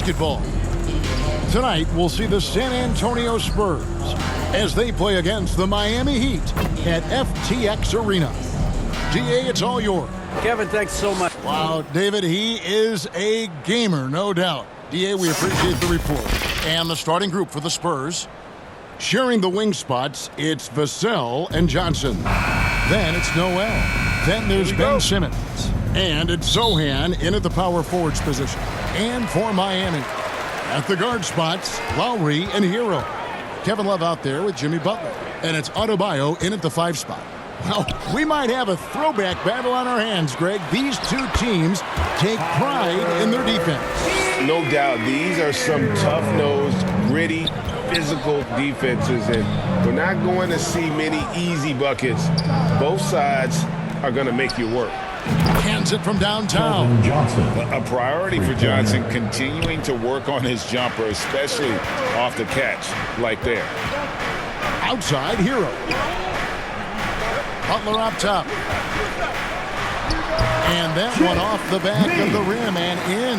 Basketball. Tonight, we'll see the San Antonio Spurs as they play against the Miami Heat at FTX Arena. DA, it's all yours. Kevin, thanks so much. Wow, David, he is a gamer, no doubt. DA, we appreciate the report. And the starting group for the Spurs. Sharing the wing spots, it's Vassell and Johnson. Then it's Noel. Then there's Ben Simmons. And it's Zohan in at the power forwards position. And for Miami, at the guard spots, Lowry and Hero. Kevin Love out there with Jimmy Butler. And it's Adebayo in at the 5 spot. Well, we might have a throwback battle on our hands, Greg. These two teams take pride in their defense. No doubt, these are some tough-nosed, gritty, physical defenses, and we're not going to see many easy buckets. Both sides are going to make you work. Hands it from downtown. Johnson. A priority for Johnson, continuing to work on his jumper, especially off the catch, like there. Outside, Hero. Butler up top. And that one off the back of the rim and in.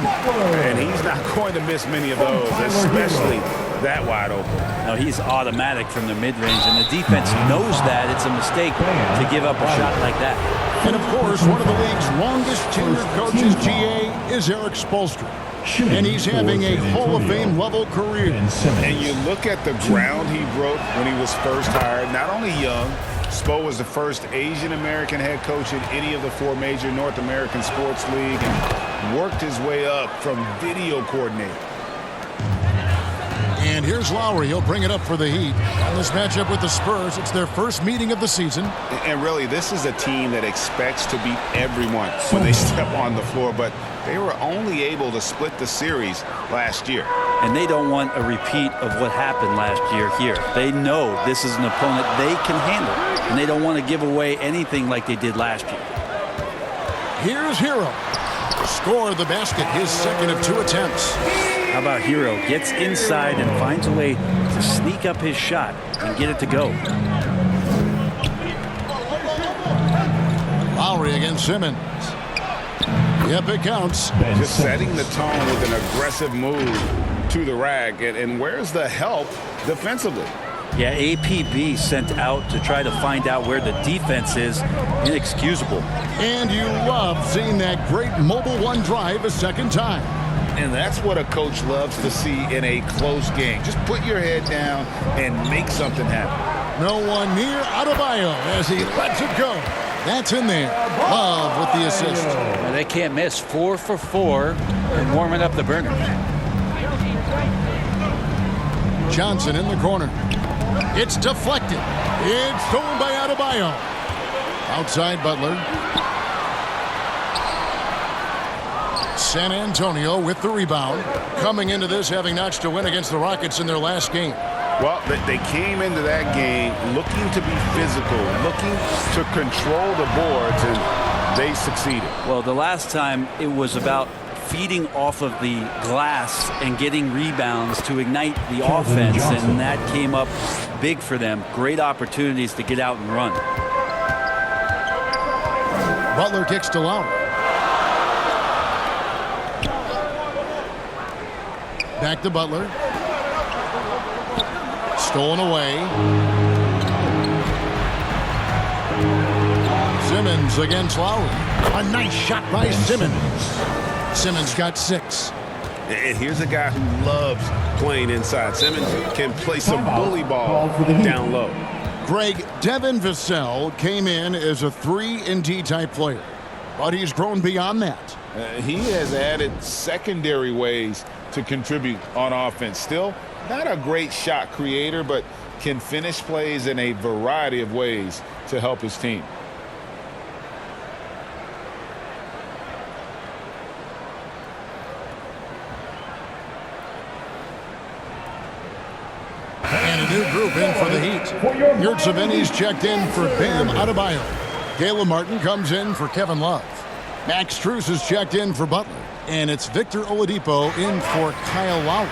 And he's not going to miss many of those, especially that wide open. No, he's automatic from the mid-range, and the defense knows that it's a mistake to give up a shot like that. And, of course, one of the league's longest tenured coaches, GA, is Eric Spoelstra. And he's having a Hall of Fame level career. And you look at the ground he broke when he was first hired, not only young, Spo was the first Asian-American head coach in any of the 4 major North American sports league and worked his way up from video coordinator. And here's Lowry. He'll bring it up for the Heat. On this matchup with the Spurs, it's their first meeting of the season. And really, this is a team that expects to beat everyone when they step on the floor, but they were only able to split the series last year. And they don't want a repeat of what happened last year here. They know this is an opponent they can handle, and they don't want to give away anything like they did last year. Here's Hero. Score the basket, his second of 2 attempts. How about Hero? Gets inside and finds a way to sneak up his shot and get it to go. Lowry against Simmons. Yep, it counts. Just setting the tone with an aggressive move to the rack. And where's the help defensively? Yeah, APB sent out to try to find out where the defense is. Inexcusable. And you love seeing that great mobile one drive a second time. And that's what a coach loves to see in a close game. Just put your head down and make something happen. No one near Adebayo as he lets it go. That's in there. Love with the assist. Well, they can't miss. 4 for 4 and warming up the burners. Johnson in the corner. It's deflected. It's stolen by Adebayo. Outside Butler. San Antonio with the rebound. Coming into this having notched a win against the Rockets in their last game. Well, they came into that game looking to be physical, looking to control the boards, and they succeeded. Well, the last time it was about feeding off of the glass and getting rebounds to ignite the offense, and that came up big for them. Great opportunities to get out and run. Butler kicks to Lowry. Back to Butler. Stolen away. Simmons against Lowry. A nice shot by Simmons. Simmons got 6. And here's a guy who loves playing inside. Simmons can play some bully ball down low. Greg, Devin Vassell came in as a 3-and-D type player, but he's grown beyond that. He has added secondary ways to contribute on offense. Still not a great shot creator, but can finish plays in a variety of ways to help his team. And a new group in for the Heat. Yurtseven's checked in for Bam Adebayo. Caleb Martin comes in for Kevin Love. Max Strus is checked in for Butler. And it's Victor Oladipo in for Kyle Lowry.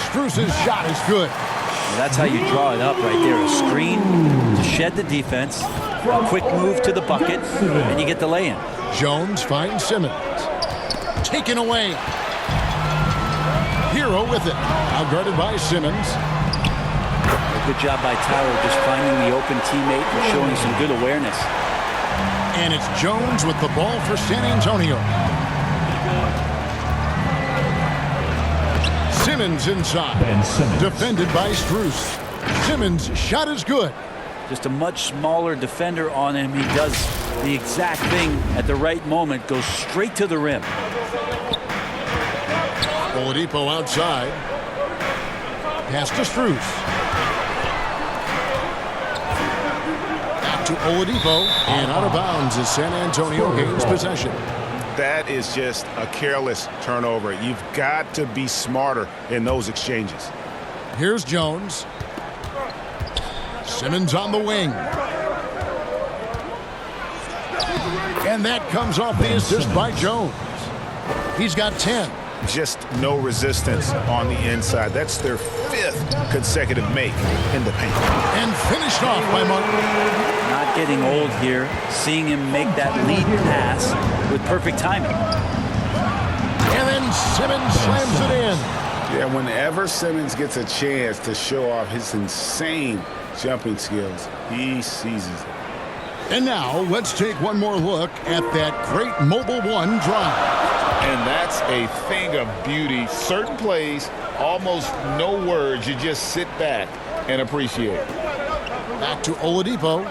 Strus's shot is good. That's how you draw it up right there. A screen to shed the defense, a quick move to the bucket, and you get the lay-in. Jones finds Simmons. Taken away. Hero with it. Now guarded by Simmons. Good job by Tyler just finding the open teammate and showing some good awareness. And it's Jones with the ball for San Antonio. Simmons inside. Ben Simmons. Defended by Strus. Simmons' shot is good. Just a much smaller defender on him. He does the exact thing at the right moment. Goes straight to the rim. Oladipo outside. Pass to Strus. Back to Oladipo. And out of bounds as San Antonio gains possession. That is just a careless turnover. You've got to be smarter in those exchanges. Here's Jones. Simmons on the wing. And that comes off the assist by Jones. He's got 10. Just no resistance on the inside. That's their 5th consecutive make in the paint. And finished off by Martin. Not getting old here. Seeing him make that lead pass with perfect timing. And then Simmons slams it in. Yeah, whenever Simmons gets a chance to show off his insane jumping skills, he seizes it. And now let's take one more look at that great Mobile One drive. And that's a thing of beauty. Certain plays, almost no words. You just sit back and appreciate. Back to Oladipo.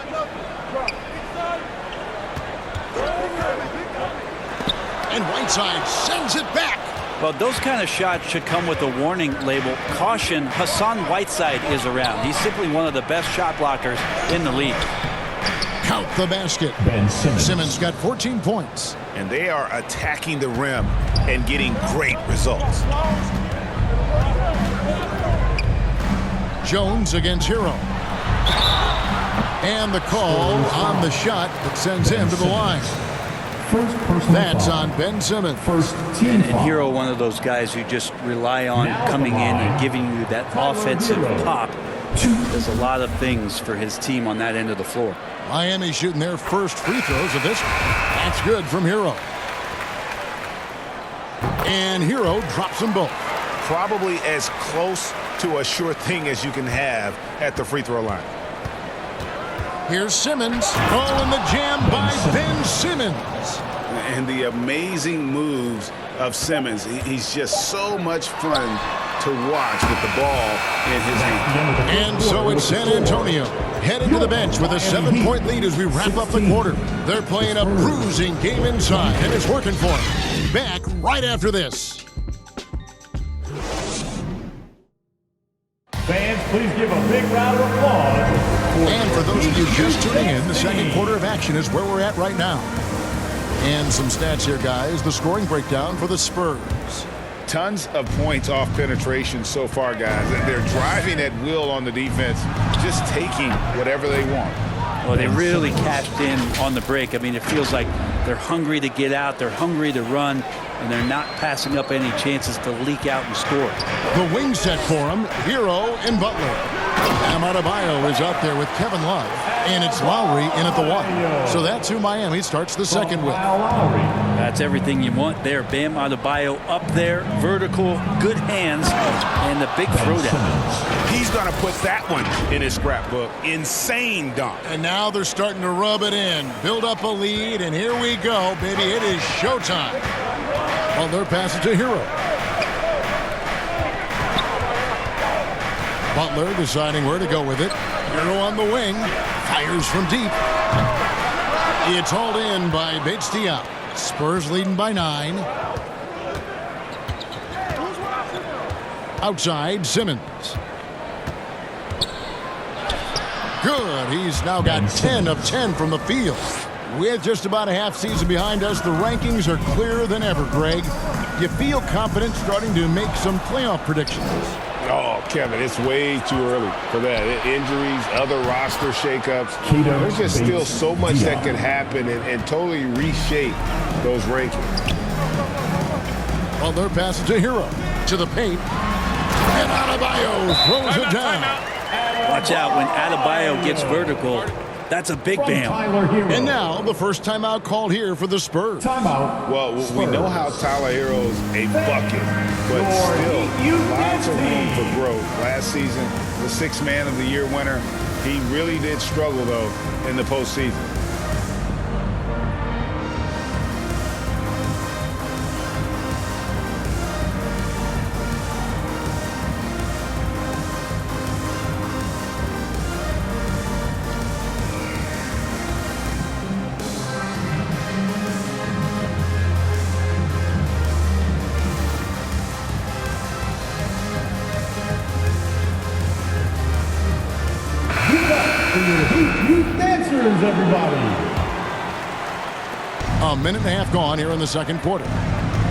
And Whiteside sends it back. Well, those kind of shots should come with a warning label. Caution, Hassan Whiteside is around. He's simply one of the best shot blockers in the league. Count the basket. Ben Simmons. Simmons got 14 points. And they are attacking the rim and getting great results. Jones against Hero. And the call on the shot that sends him to the line. First personal That's foul. on Ben Simmons. First team And foul. Hero, one of those guys who just rely on coming in and giving you that offensive pop. Does a lot of things for his team on that end of the floor. Miami shooting their first free throws of this one. That's good from Hero. And Hero drops them both. Probably as close to a sure thing as you can have at the free throw line. Here's Simmons. Oh, and the jam by Ben Simmons. And the amazing moves of Simmons. He's just so much fun to watch with the ball in his hand. And so it's San Antonio heading to the bench with a 7-point lead as we wrap up the quarter. They're playing a bruising game inside, and it's working for them. Back right after this. Fans, please give a big round of applause. And for those of you just tuning in, the second quarter of action is where we're at right now. And some stats here, guys. The scoring breakdown for the Spurs. Tons of points off penetration so far, guys. And they're driving at will on the defense, just taking whatever they want. Well, they really cashed in on the break. I mean, it feels like they're hungry to get out. They're hungry to run. And they're not passing up any chances to leak out and score. The wing set for him, Hero and Butler. Bam Adebayo is out there with Kevin Love. And it's Lowry in at the one. So that's who Miami starts the second with. That's everything you want there. Bam Adebayo up there, vertical, good hands, and the big throwdown. He's going to put that one in his scrapbook. Insane dunk. And now they're starting to rub it in, build up a lead, and here we go, baby. It is showtime. Well, they're passing to Hero. Butler deciding where to go with it. Hero on the wing. Fires from deep. It's hauled in by Bates-Diop. Spurs leading by 9. Outside, Simmons. Good. He's now got 10 of 10 from the field. With just about a half season behind us, the rankings are clearer than ever, Greg. You feel confident starting to make some playoff predictions? Oh, Kevin, it's way too early for that. Injuries, other roster shakeups. There's just still so much that can happen and totally reshape those rankings. Well, they're passing to Hero. To the paint. And Adebayo throws it down. Watch out when Adebayo gets vertical. That's a big bam. And now the first timeout called here for the Spurs. Timeout. Well, we know how Tyler Hero's a bucket, but still, a lots of room for growth. Last season, the Sixth Man of the Year winner. He really did struggle, though, in the postseason. Dancers, everybody. A minute and a half gone here in the second quarter.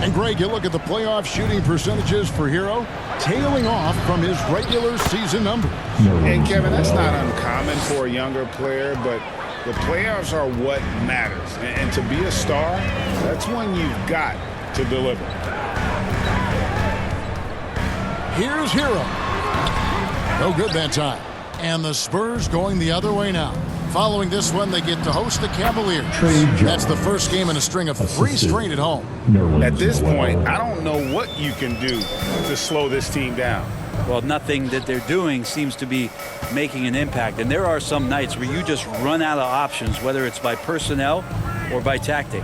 And Greg, you look at the playoff shooting percentages for Hero, tailing off from his regular season numbers. And Kevin, that's not uncommon for a younger player, but the playoffs are what matters. And to be a star, that's when you've got to deliver. Here's Hero. No good that time. And the Spurs going the other way now. Following this one, they get to host the Cavaliers. That's the first game in a string of 3 straight at home. At this point, I don't know what you can do to slow this team down. Well, nothing that they're doing seems to be making an impact. And there are some nights where you just run out of options, whether it's by personnel or by tactic.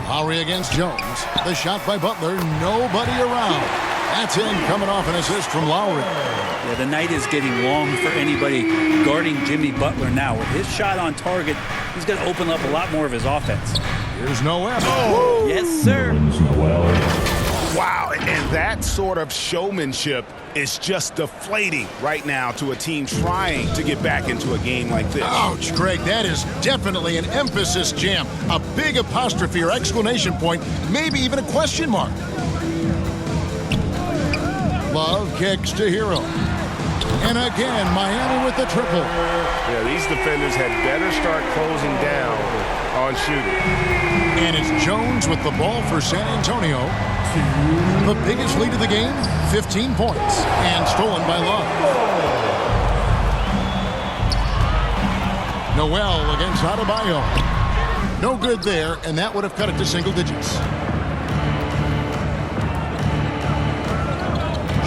Lowry against Jones. The shot by Butler. Nobody around. That's in, coming off an assist from Lowry. Yeah, the night is getting long for anybody guarding Jimmy Butler now. With his shot on target, he's going to open up a lot more of his offense. Here's Noel. Oh, yes, sir. Wow, and that sort of showmanship is just deflating right now to a team trying to get back into a game like this. Ouch, Greg, that is definitely an emphasis jam. A big apostrophe or exclamation point, maybe even a question mark. Love kicks to Hero. And again, Miami with the triple. Yeah, these defenders had better start closing down on shooting. And it's Jones with the ball for San Antonio. The biggest lead of the game, 15 points. And stolen by Love. Noel against Adebayo. No good there, and that would have cut it to single digits.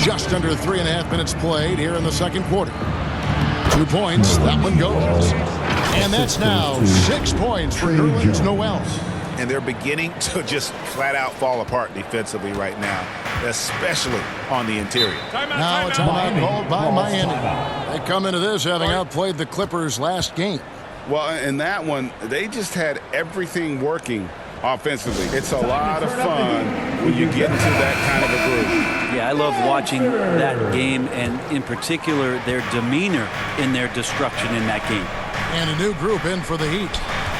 Just under 3.5 minutes played here in the second quarter. 2 points, that one goes. And that's now 6 points for Nerlens Noel. And they're beginning to just flat out fall apart defensively right now, especially on the interior. Now a timeout called by Miami. They come into this having outplayed the Clippers last game. Well, in that one, they just had everything working offensively. It's a lot of fun when you get into that kind of a group. Yeah, I love watching that game, and in particular, their demeanor in their destruction in that game. And a new group in for the Heat.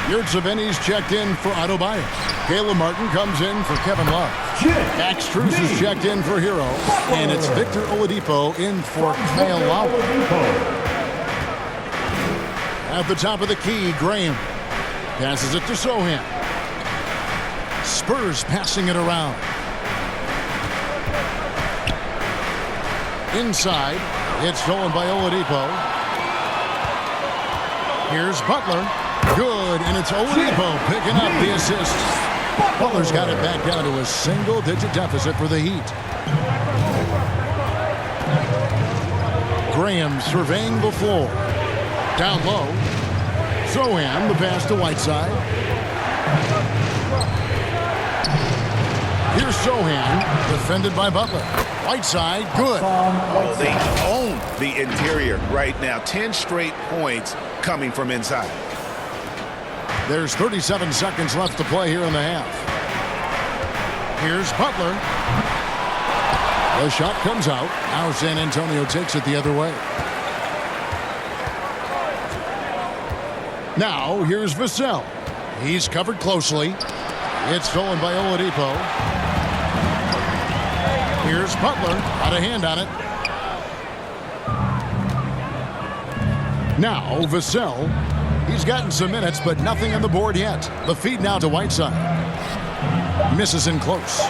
Yurtseven's checked in for Adebayo. Caleb Martin comes in for Kevin Love. Max Strus is checked in for Hero. And it's Victor Oladipo in for Kyle Lowry. At the top of the key, Graham passes it to Sohan. Spurs passing it around. Inside, it's stolen by Oladipo. Here's Butler. Good, and it's Oladipo picking up the assist. Butler's got it back down to a single-digit deficit for the Heat. Graham surveying the floor. Down low. Sohan, the pass to Whiteside. Here's Sohan, defended by Butler. Whiteside, good. Oh, they own the interior right now. 10 straight points coming from inside. There's 37 seconds left to play here in the half. Here's Butler. The shot comes out. Now San Antonio takes it the other way. Now here's Vassell. He's covered closely. It's stolen by Oladipo. Here's Butler. Got a hand on it. Now Vassell. He's gotten some minutes, but nothing on the board yet. The feed now to Whiteside. Misses in close.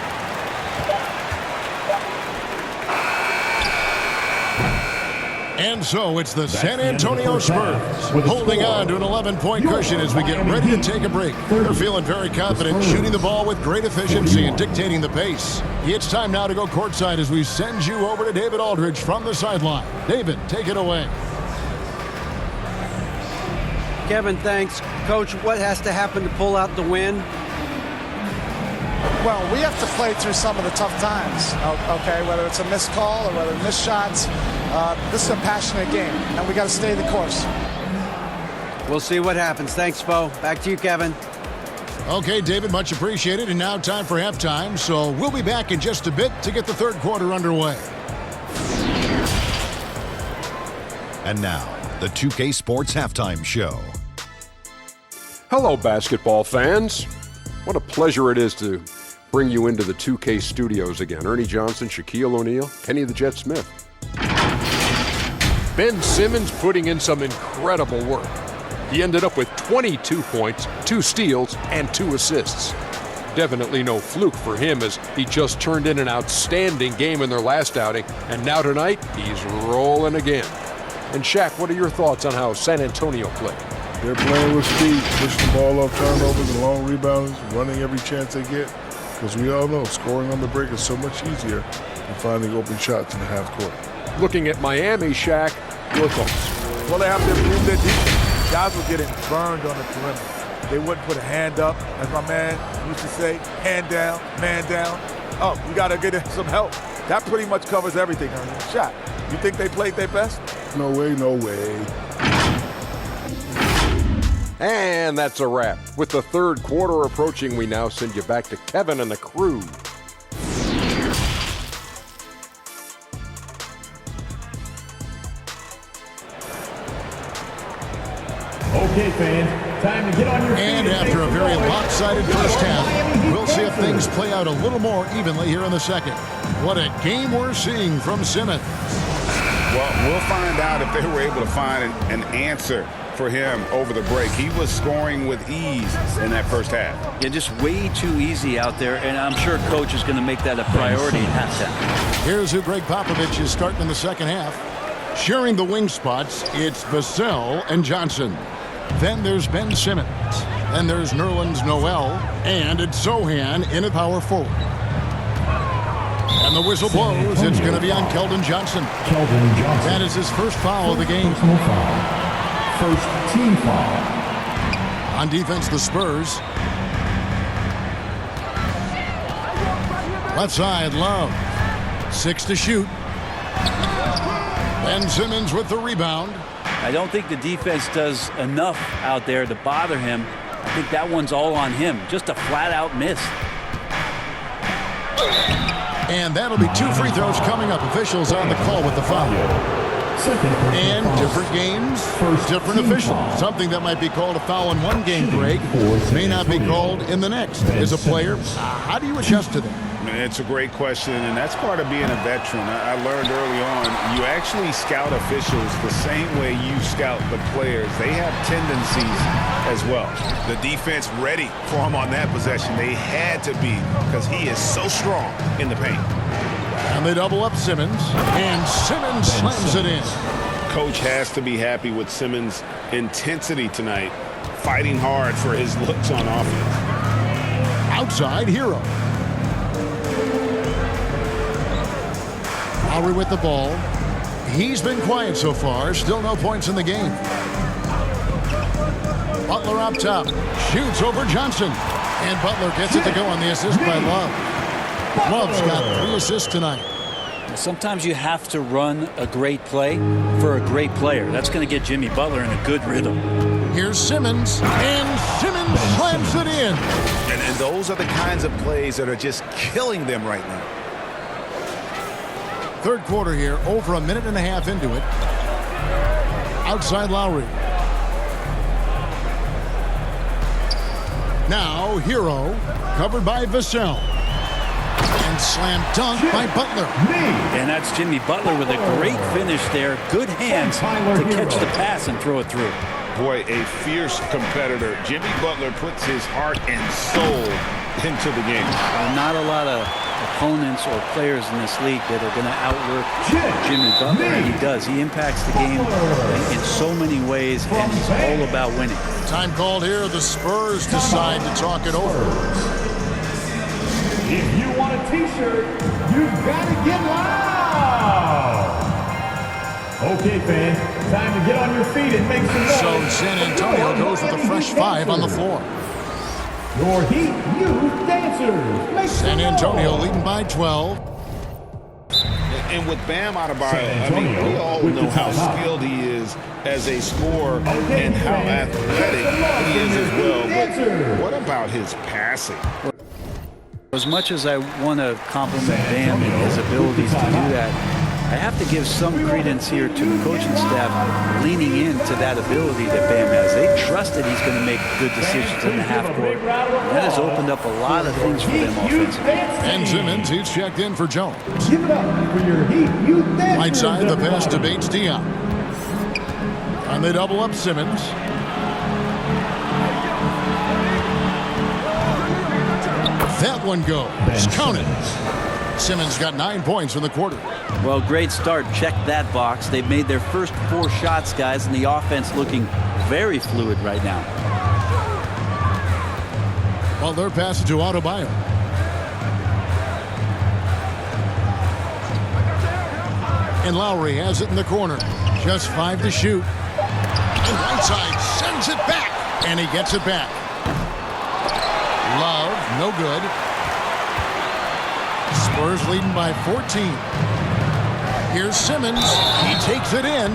And so it's the San Antonio Spurs holding on to an 11-point cushion as we get ready to take a break. They're feeling very confident, shooting the ball with great efficiency and dictating the pace. It's time now to go courtside as we send you over to David Aldridge from the sideline. David, take it away. Kevin, thanks. Coach, what has to happen to pull out the win? Well, we have to play through some of the tough times, okay, whether it's a missed call or whether missed shots. This is a passionate game, and we got to stay the course. We'll see what happens. Thanks, Bo. Back to you, Kevin. Okay, David, much appreciated. And now time for halftime, so we'll be back in just a bit to get the third quarter underway. And now, the 2K Sports Halftime Show. Hello, basketball fans. What a pleasure it is to bring you into the 2K studios again. Ernie Johnson, Shaquille O'Neal, Kenny the Jet Smith. Ben Simmons putting in some incredible work. He ended up with 22 points, 2 steals, and 2 assists. Definitely no fluke for him as he just turned in an outstanding game in their last outing, and now tonight, he's rolling again. And Shaq, what are your thoughts on how San Antonio played? They're playing with speed, pushing the ball off turnovers and long rebounds, running every chance they get. Because we all know scoring on the break is so much easier than finding open shots in the half court. Looking at Miami, Shaq, your thoughts? Well, they have to improve their defense. Guys were getting burned on the perimeter. They wouldn't put a hand up, as my man used to say, hand down, man down. Oh, you got to get some help. That pretty much covers everything on your shot. You think they played their best? No way, no way. And that's a wrap. With the third quarter approaching, we now send you back to Kevin and the crew. Okay, fans, time to get on your feet. And after a very lopsided first half, we'll see if things play out a little more evenly here in the second. What a game we're seeing from Simmons. Well, we'll find out if they were able to find an answer for him over the break. He was scoring with ease in that first half. Yeah, just way too easy out there, and I'm sure Coach is going to make that a priority at halftime. Here's who Greg Popovich is starting in the second half. Sharing the wing spots, it's Vassell and Johnson. Then there's Ben Simmons. Then there's Nerlens Noel. And it's Sohan in at power forward. And the whistle blows. It's going to be on Keldon Johnson. Keldon Johnson. That is his first foul of the game. Personal foul. First team foul. On defense, the Spurs. Left side, Love. 6 to shoot. Ben Simmons with the rebound. I don't think the defense does enough out there to bother him. I think that one's all on him. Just a flat-out miss. And that'll be 2 free throws coming up. Officials on the call with the foul. And different games, different officials. Something that might be called a foul in one game, Greg, may not be called in the next. As a player, how do you adjust to that? It's a great question, and that's part of being a veteran. I learned early on, you actually scout officials the same way you scout the players. They have tendencies as well. The defense ready for him on that possession. They had to be, because he is so strong in the paint. And they double up Simmons, and Simmons slams it in. Coach has to be happy with Simmons' intensity tonight, fighting hard for his looks on offense. Outside, Hero. Lowry with the ball. He's been quiet so far. Still no points in the game. Butler up top. Shoots over Johnson. And Butler gets it to go on the assist by Love. Love's got 3 assists tonight. Sometimes you have to run a great play for a great player. That's going to get Jimmy Butler in a good rhythm. Here's Simmons. And Simmons slams it in. And those are the kinds of plays that are just killing them right now. Third quarter here, over a minute and a half into it. Outside Lowry. Now Hero, covered by Vassell. And slam dunk by Butler. And that's Jimmy Butler with a great finish there. Good hands to catch the pass and throw it through. Boy, a fierce competitor. Jimmy Butler puts his heart and soul into the game. Not a lot of opponents or players in this league that are going to outwork Jimmy Butler, and he does. He impacts the game in so many ways, and he's all about winning. Time called here. The Spurs decide to talk it over. If you want a t-shirt, you've got to get loud. Okay, fans, time to get on your feet and make some noise. So San Antonio goes with a fresh 5 on the floor. Your Heat Youth Dancers. Make San Antonio leading by 12. And with Bam Adebayo, I mean, we all know how skilled he is as a scorer and how athletic he is as well. But what about his passing? As much as I want to compliment Bam and his abilities to do that, I have to give some credence here to the coaching staff leaning into that ability that Bam has. They trust that he's going to make good decisions in the half court. That has opened up a lot of things for them offensively. And Simmons, he's checked in for Jones. Give it up for your Heat Youth Dancers. Right side, the pass to Bates Diop. And they double up Simmons. That one goes. Counted. Simmons got 9 points in the quarter. Well, great start. Check that box. They've made their first 4 shots, guys, and the offense looking very fluid right now. Well, they're passing to Adebayo. And Lowry has it in the corner. Just 5 to shoot. And Whiteside sends it back. And he gets it back. Love, no good. Spurs leading by 14. Here's Simmons. He takes it in.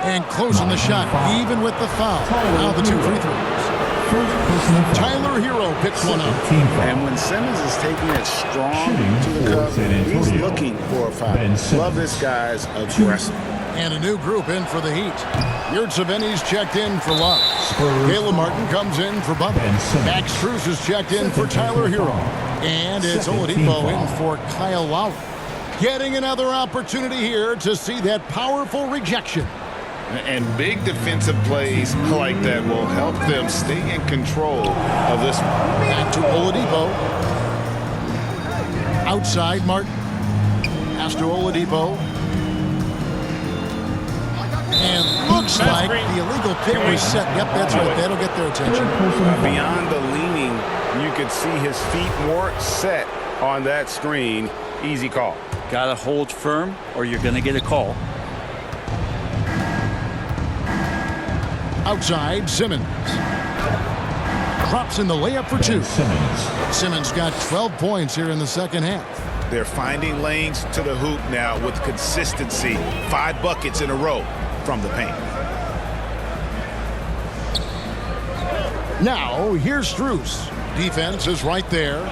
And closing the shot, even with the foul. Now the 2 free throws. Tyler Hero picks one up. And when Simmons is taking it strong to the cup, he's looking for a foul. Love this guy's aggressive. And a new group in for the Heat. Yurtseven's checked in for Love. Caleb Martin comes in for Butler. Max Strus is checked in for Tyler Hero. And it's Oladipo in for Kyle Lowry. Getting another opportunity here to see that powerful rejection. And big defensive plays like that will help them stay in control of this one. Back to Oladipo. Outside, Martin. Pass to Oladipo. And looks like the illegal pick was set. Yep, that's right. That'll get their attention. Beyond the leaning, you could see his feet more set on that screen. Easy call. Got to hold firm or you're going to get a call. Outside, Simmons. Drops in the layup for 2. Simmons got 12 points here in the second half. They're finding lanes to the hoop now with consistency. 5 buckets in a row from the paint. Now, here's Strus. Defense is right there.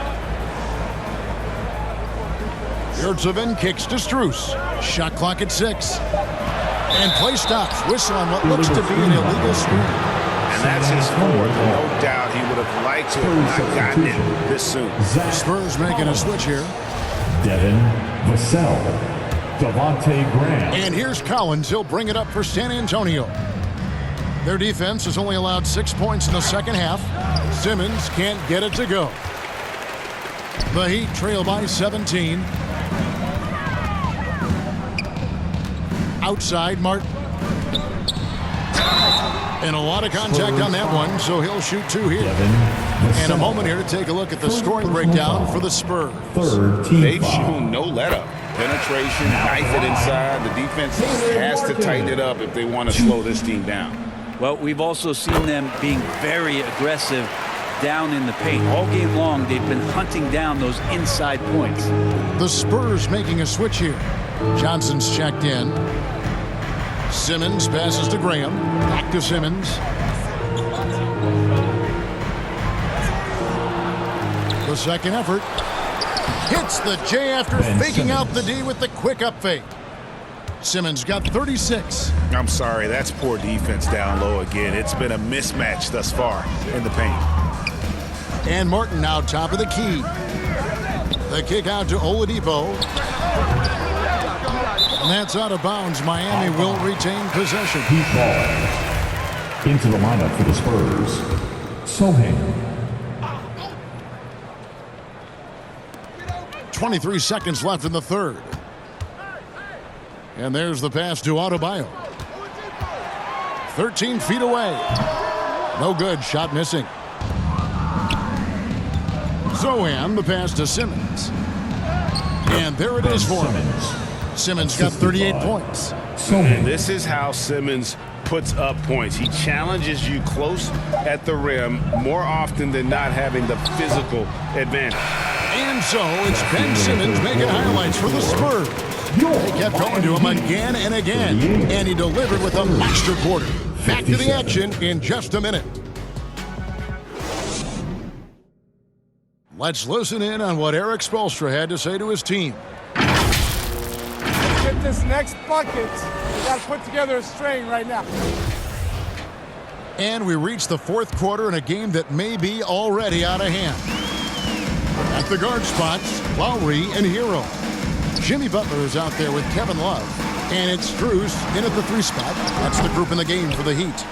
Yurtseven kicks to Strus. Shot clock at 6. And play stops. Whistle on what looks to be an illegal screen. And that's his fourth. No doubt he would have liked to have not gotten it this soon. Spurs making a switch here. Devin Vassell. Devontae Graham. And here's Collins. He'll bring it up for San Antonio. Their defense has only allowed 6 points in the second half. Simmons can't get it to go. The Heat trail by 17. Outside, Martin. And a lot of contact on that one, so he'll shoot 2 here. And a moment here to take a look at the scoring breakdown for the Spurs. They've shown no let-up. Penetration, knife it inside. The defense has to tighten it up if they want to slow this team down. Well, we've also seen them being very aggressive down in the paint. All game long, they've been hunting down those inside points. The Spurs making a switch here. Johnson's checked in. Simmons passes to Graham. Back to Simmons. The second effort. Hits the J after faking out the D with the quick up fake. Simmons got 36. I'm sorry, that's poor defense down low again. It's been a mismatch thus far in the paint. And Martin now top of the key. The kick out to Oladipo. And that's out of bounds. Miami will retain possession. Heat ball. Into the lineup for the Spurs. Sohan. 23 seconds left in the third. And there's the pass to Adebayo. 13 feet away. No good. Shot missing. Zohan, the pass to Simmons. And there it is for him. Simmons got 38 points. And this is how Simmons puts up points. He challenges you close at the rim more often than not, having the physical advantage. And so it's Ben Simmons making highlights for the Spurs. They kept going to him again and again, and he delivered with a master quarter. Back to the action in just a minute. Let's listen in on what Eric Spoelstra had to say to his team. Let's get this next bucket. We got to put together a string right now. And we reach the fourth quarter in a game that may be already out of hand. At the guard spots, Lowry and Hero. Jimmy Butler is out there with Kevin Love. And it's Strus in at the 3 spot. That's the group in the game for the Heat.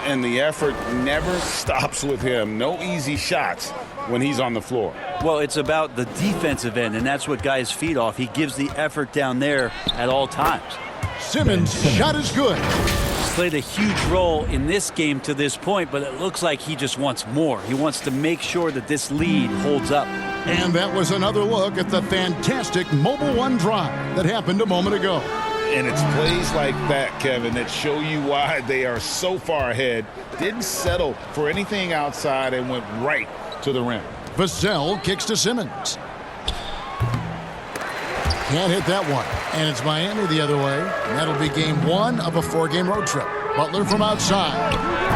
And the effort never stops with him. No easy shots when he's on the floor. Well, it's about the defensive end, and that's what guys feed off. He gives the effort down there at all times. Simmons' shot is good. He's played a huge role in this game to this point, but it looks like he just wants more. He wants to make sure that this lead holds up. And that was another look at the fantastic Mobile One drive that happened a moment ago. And it's plays like that, Kevin, that show you why they are so far ahead. Didn't settle for anything outside and went right to the rim. Vassell kicks to Simmons. Can't hit that one. And it's Miami the other way. And that'll be game 1 of a 4-game road trip. Butler from outside.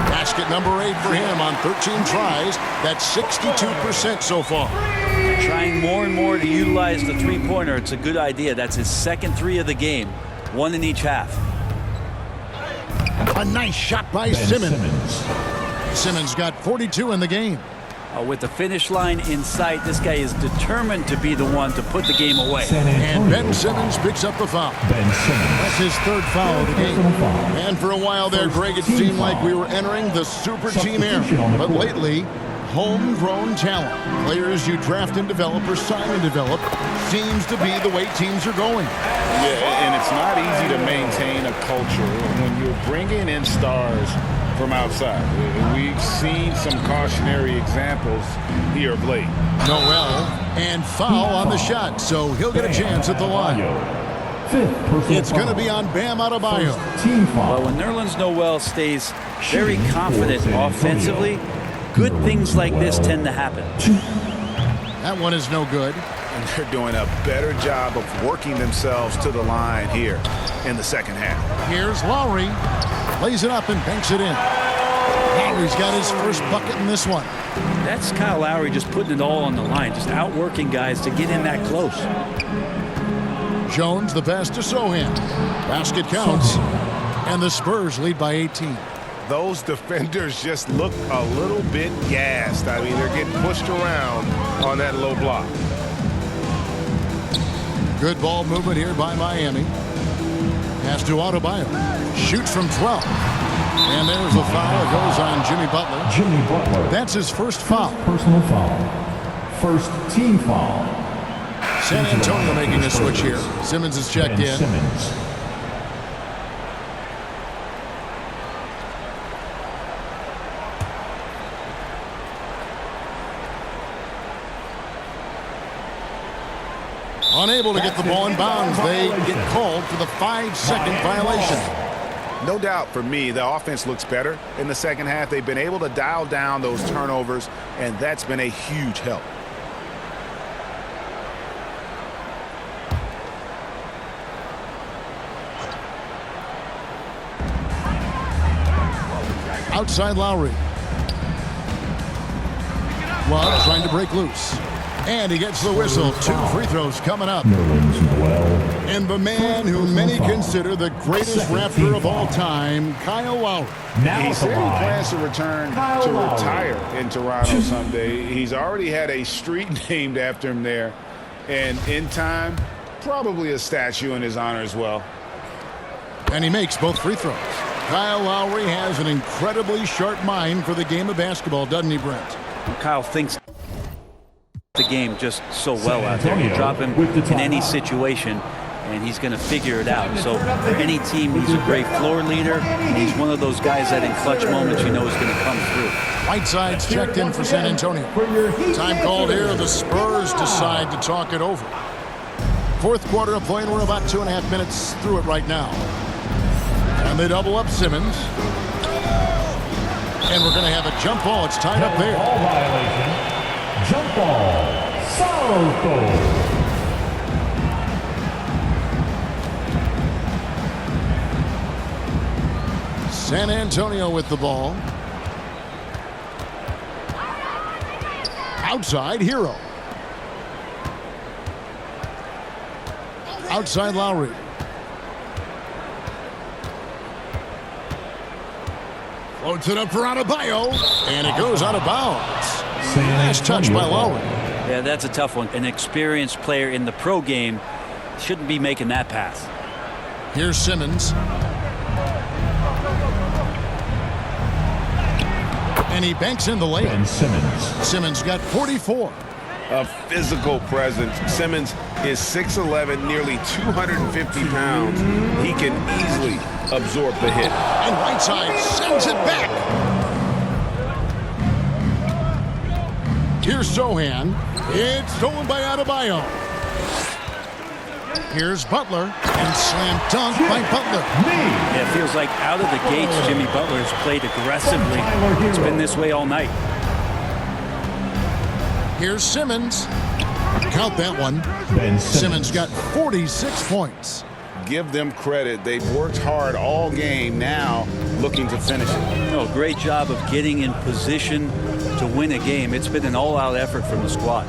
Basket number 8 for him on 13 tries. That's 62% so far. Trying more and more to utilize the three-pointer. It's a good idea. That's his second 3 of the game. 1 in each half. A nice shot by Simmons. Simmons got 42 in the game. With the finish line in sight, this guy is determined to be the one to put the game away. And Ben Simmons picks up the foul. That's his 3rd foul of the game. And for a while there, Greg, it seemed like we were entering the super team era. But lately, homegrown talent, players you draft and develop or sign and develop, seems to be the way teams are going. Yeah, and it's not easy to maintain a culture when you're bringing in stars from outside. We've seen some cautionary examples here of late. Noel and foul on the shot, so he'll get a chance at the line. It's going to be on Bam Adebayo. Well, when Nerlens Noel stays very confident offensively, good things like this tend to happen. That one is no good. And they're doing a better job of working themselves to the line here in the second half. Here's Lowry. Lays it up and banks it in. Lowry's got his first bucket in this one. That's Kyle Lowry just putting it all on the line, just outworking guys to get in that close. Jones, the pass to Sohan. Basket counts. And the Spurs lead by 18. Those defenders just look a little bit gassed. I mean, they're getting pushed around on that low block. Good ball movement here by Miami. Pass to Adebayo. Shoots from 12. And there's a foul. It goes on Jimmy Butler. That's his first foul. Personal foul. First team foul. San Antonio making a switch here. Simmons is checked in. Simmons. Unable to get the ball in bounds. They get called for the 5-second violation. No doubt for me, the offense looks better in the second half. They've been able to dial down those turnovers, and that's been a huge help. Outside Lowry. Love trying to break loose. And he gets the whistle. 2 free throws coming up. And the man who many consider the greatest Raptor of all time, Kyle Lowry. He said he plans to return to retire in Toronto someday. He's already had a street named after him there. And in time, probably a statue in his honor as well. And he makes both free throws. Kyle Lowry has an incredibly sharp mind for the game of basketball, doesn't he, Brent? Kyle thinks the game just so well out there. You drop him in any situation, and he's going to figure it out. So for any team, he's a great floor leader. And he's one of those guys that in clutch moments you know is going to come through. Whiteside's checked in for San Antonio. Time called here. The Spurs decide to talk it over. Fourth quarter of play, and we're about 2.5 minutes through it right now. And they double up Simmons. And we're going to have a jump ball. It's tied up there. Ball violation. Jump ball. Southall. San Antonio with the ball. Outside, Hero. Outside, Lowry. Floats it up for Adebayo, and it goes out of bounds. Nice touch by Lowry. Yeah, that's a tough one. An experienced player in the pro game shouldn't be making that pass. Here's Simmons. And he banks in the lane. Ben Simmons. Simmons got 44. A physical presence. Simmons is 6'11", nearly 250 pounds. He can easily absorb the hit. And Whiteside sends it back. Here's Sohan. It's stolen by Adebayo. Here's Butler. And slam dunk by Butler. Yeah, it feels like out of the gates, Jimmy Butler has played aggressively. It's been this way all night. Here's Simmons. Count that one. Ben Simmons got 46 points. Give them credit. They've worked hard all game, now looking to finish it. No, great job of getting in position to win a game. It's been an all-out effort from the squad.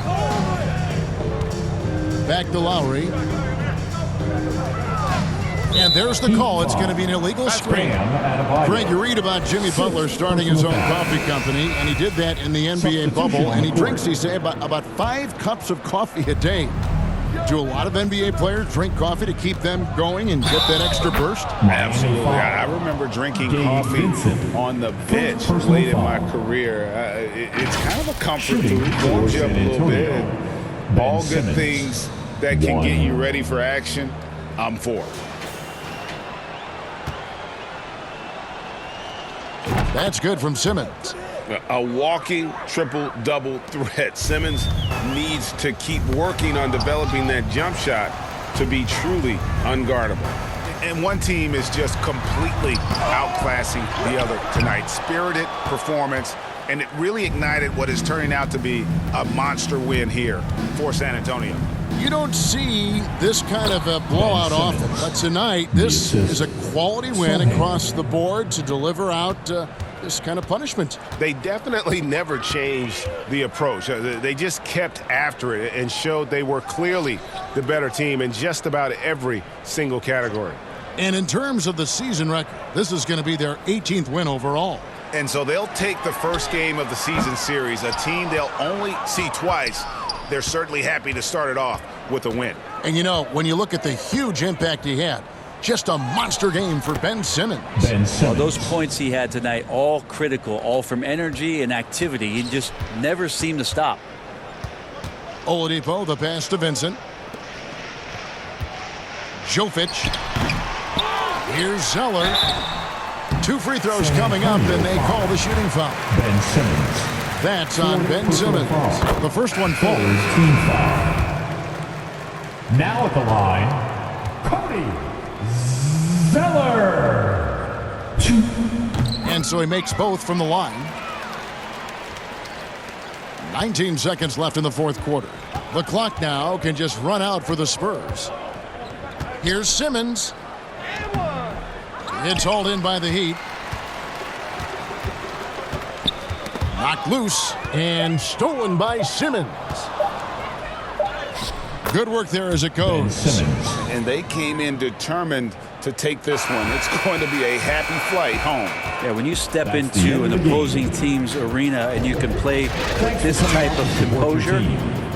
Back to Lowry. And there's the call. It's going to be an illegal screen. Greg, you read about Jimmy Butler starting his own coffee company, and he did that in the NBA bubble, and he drinks, he say, about 5 cups of coffee a day. Do a lot of NBA players drink coffee to keep them going and get that extra burst? Absolutely. I remember drinking coffee on the bench late in my career. It's kind of a comfort food. Warms you up a little bit. All good things that can get you ready for action, I'm for. That's good from Simmons. A walking triple-double threat. Simmons needs to keep working on developing that jump shot to be truly unguardable. And one team is just completely outclassing the other tonight. Spirited performance, and it really ignited what is turning out to be a monster win here for San Antonio. You don't see this kind of a blowout often, but tonight this is a quality win across the board to deliver out this kind of punishment. They definitely never changed the approach. They just kept after it and showed they were clearly the better team in just about every single category. And in terms of the season record, this is going to be their 18th win overall. And so they'll take the first game of the season series, a team they'll only see twice. They're certainly happy to start it off with a win. And you know, when you look at the huge impact he had, just a monster game for Ben Simmons. Well, those points he had tonight, all critical, all from energy and activity. He just never seemed to stop. Oladipo, the pass to Vincent. Jovic. Here's Zeller. 2 free throws coming up, and they call the shooting foul. Ben Simmons. That's on Ben Simmons. The first one falls. Team foul. Now at the line, Cody Zeller. And so he makes both from the line. 19 seconds left in the fourth quarter. The clock now can just run out for the Spurs. Here's Simmons. It's hauled in by the Heat. Knocked loose and stolen by Simmons. Good work there as it goes. And they came in determined to take this one. It's going to be a happy flight home. Yeah, when you step into an opposing team's arena and you can play with this type of composure,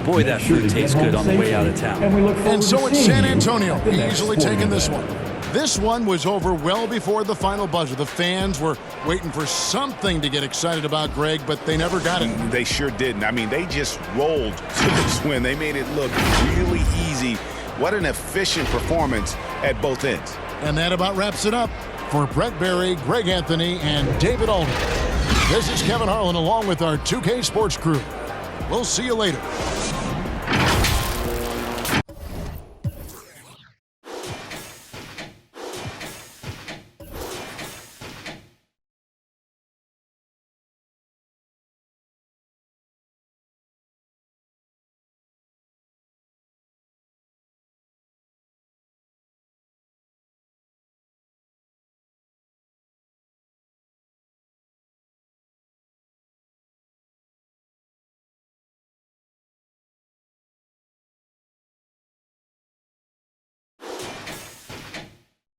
Boy, that food tastes good on the way out of town. And so it's San Antonio easily taking this one. This one was over well before the final buzzer. The fans were waiting for something to get excited about, Greg, but they never got it. They sure didn't. I mean, they just rolled to this win. They made it look really easy. What an efficient performance at both ends. And that about wraps it up. For Brett Berry, Greg Anthony, and David Alden, this is Kevin Harlan along with our 2K Sports crew. We'll see you later.